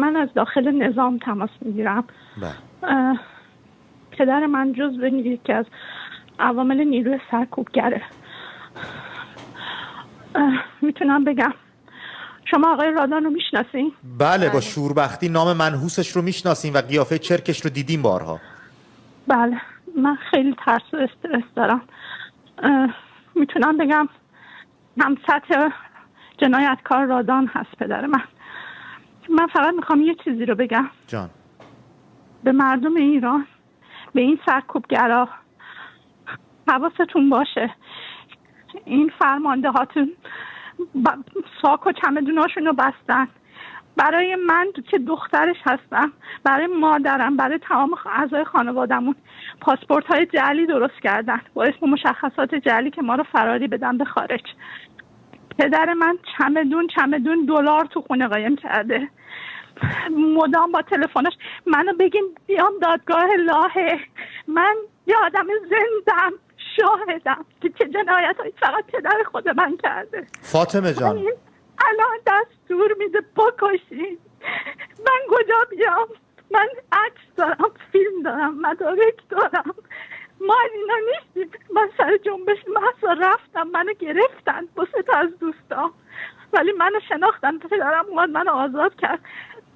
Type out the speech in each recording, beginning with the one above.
من از داخل نظام تماس میگیرم. پدر من جزو یکی از عوامل نیروی سرکوبگره. میتونم بگم شما آقای رادان رو میشناسین؟ بله، با شوربختی نام منحوسش رو میشناسیم و قیافه چرکش رو دیدیم بارها. بله، من خیلی ترس و استرس دارم. میتونم بگم هم سطح جنایتکار رادان هست پدر من. من فقط میخوام یه چیزی رو بگم جان. به مردم ایران، به این سرکوبگرا حواستون باشه. این فرمانده هاتون ساک و چمدوناشون رو بستن. برای من که دخترش هستم، برای مادرم، برای تمام اعضای خانوادمون پاسپورت های جعلی درست کردن با اسم مشخصات جعلی که ما رو فراری بدن به خارج. پدر من چمدون دلار تو خونه قایم کرده. مدام با تلفنش منو بگین بیام دادگاه لاهه. من یه آدم زندم، شاهدم که چه جنایتایی فقط پدر خود من کرده. فاطمه جان، الان دستور میده بکشین. من کجا بیام؟ من عکس دارم، فیلم دارم، مدارک دارم. ما اینا نیستیم. من سر جنبش محض رفتم، منو گرفتن با 3 تا از دوستان، ولی منو شناختن. پدرم اومد منو آزاد کرد.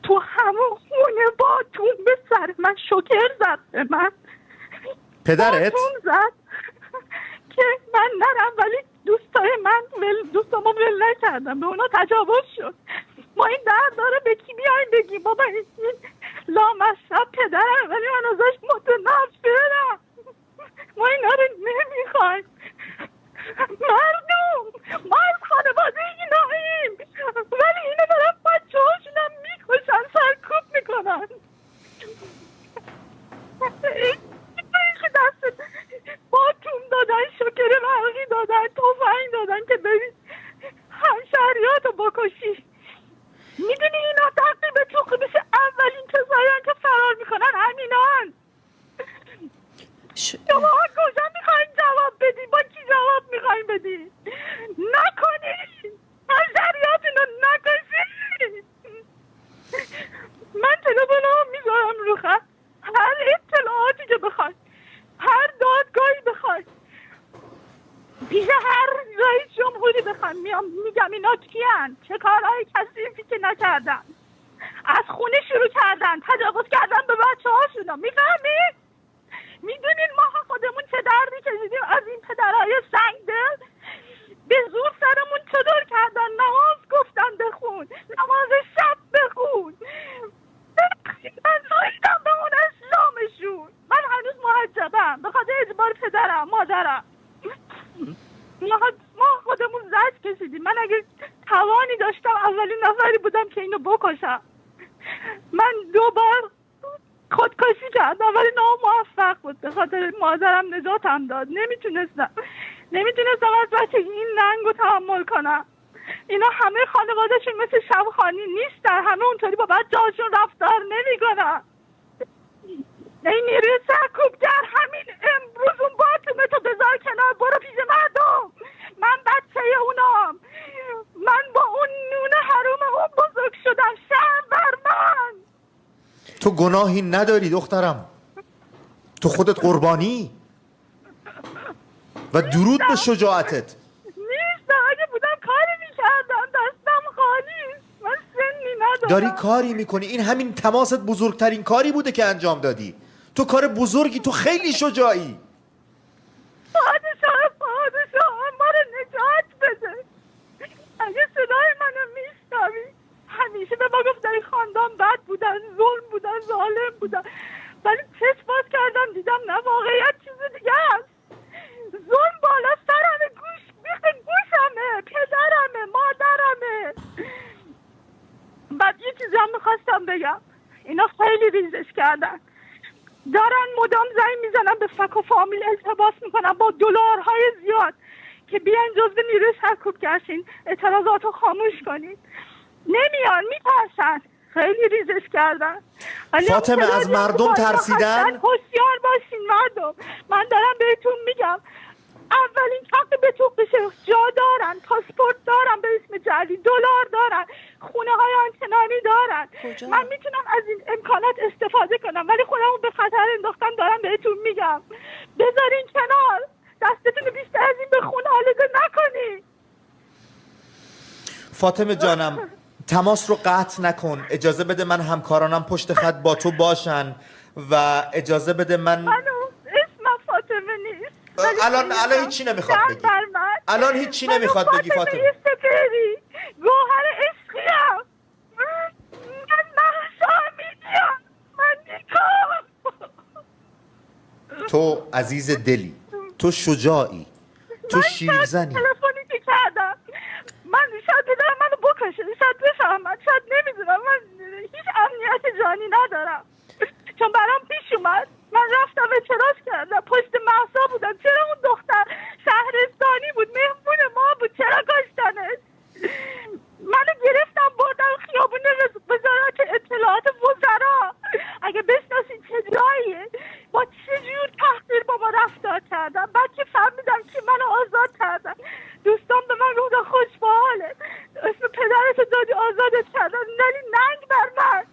تو همون خونه باتون به سر من شوکر زد به من. پدرت؟ باتون زد که من نرم، ولی دوستامو ول نکردم، به اونا تجاوز شد. ما این درد داره به کی بیایم بگیم بابا این لامصب پدرم، ولی من ازش متنفرم. ما اینا رو نمیخوایم. ما از خانواده ایناییم، ولی اینو دارن بچه هاشونم میکشن، سرکوب میکنن. این دست باتون دادن، شکر برقی دادن، تفنگ دادن که ببین همشهریاتو بکشی. میدونی اینا تقریبا تو بشه اولین کسایی که فرار میکنن همینان. شما کجا میخواین جواب بدی؟ با کی جواب میخواین بدی؟ نکنید، همشهریاتونو نکشید. من تلفنم میذارم رو خط. هر اطلاعاتی که بخواید، هر دادگاهی بخواید، پیش هر رئیس جمهوری بخواید، میگم اینا کیان، چه کارهای کثیفی که نکردن. از خونه شروع کردن، تجاوز کردن به بچه هاشونا. میفهمید؟ میدونین ما خودمون چه دردی کشیدیم از این پدرهای سنگدل؟ به زور سرمون چادر کردن، نماز گفتن بخون، نماز شب بخون. من زایدم به اون اسلامشون. من هنوز محجبم به خاطر اجبار پدرم، مادرم. ما خودمون زجر کشیدیم. من اگه توانی داشتم اولین نفری بودم که اینو بکشم. من 2 بار خودکشی کردم ولی ناموفق بود. به خاطر مادرم نجاتم داد. نمیتونستم از بچگی این ننگو تحمل کنم. اینا همه خانوادهشون مثل شبخانی نیستن، همه اونطوری با بچه هاشون رفتار نمیکنن. این نیروی سرکوبگر همین امروز اون باتومه تو بذار کنار، برو پیش مردم. من بچه اونام، من با اون نون حروم اون بزرگ شدم. شرم بر من. تو گناهی نداری دخترم، تو خودت قربانی و درود به شجاعتت. نیست، اگه بودم کاری میکردم، دستم خالی، من سنی ندارم. داری کاری میکنی، این همین تماست بزرگترین کاری بوده که انجام دادی. تو کار بزرگی، تو خیلی شجاعی. پادشاه ما رو نجات بده. اگه صدای منو میشنوی، همیشه به ما گفتن این خاندان بد بودن، ظلم بودن، ظالم بودن، ولی چشم باز کردم دیدم نه، واقعیت چیز دیگه است. ظلم بالا سرمه، گوشمه، پدرمه، مادرمه. بعد یه چیزی هم میخواستم بگم، اینا خیلی ریزش کردن، دارن مدام زنگ میزنن به فک و فامیل، التباس میکنن با دلارهای زیاد که بیاین جزو نیروی سرکوبگرشین، اعتراضاتو خاموش کنین. نمیان، میترسن. خیلی ریزش کردن. فاطمه از مردم ترسیدن؟ هوشیار باشین مردم. من دارم بهتون میگم اولین حق به تو بشه. جا دارن، پاسپورت دارن به اسم جعلی، دلار دارن، خونه های آنچنانی دارن. من میتونم از این امکانات استفاده کنم ولی خودمو به خطر انداختم. دارم بهتون میگم بذارین کنار، دستتون بیشتر از این به خونه آلوده نکنی. فاطمه جانم تماس رو قطع نکن، اجازه بده من همکارانم پشت خط با تو باشن و اجازه بده من اسمم فاطمه نیست. الان هیچی نمیخواد بگی. الان هیچی نمیخواد بگی فاطمه. سپری گوهر عشقیم. من محشامیدیم. من نیکام. تو عزیز دلی، تو شجاعی، تو شیرزنی. تلفنی که کردم من شاید بدارم منو بکشه، شاید بفهمد، شاید نمیدونم. من هیچ امنیت جانی ندارم چون برام پیش اومد. من رفتم اعتراض کردم، پشت مهسا بودم. چرا اون دختر شهرستانی بود، مهمون ما بود، چرا کشتنش؟ منو گرفتم بردم خیابون وزارت اطلاعات وزرا. اگه بشناسین چه جاییه، با چه جور تحقیر با ما رفتار کردم. بعد که فهمیدم که منو آزاد کردن، دوستان به من گفتن خوشحاله، اسم پدرتو دادی آزادت کردن، ولی ننگ بر من.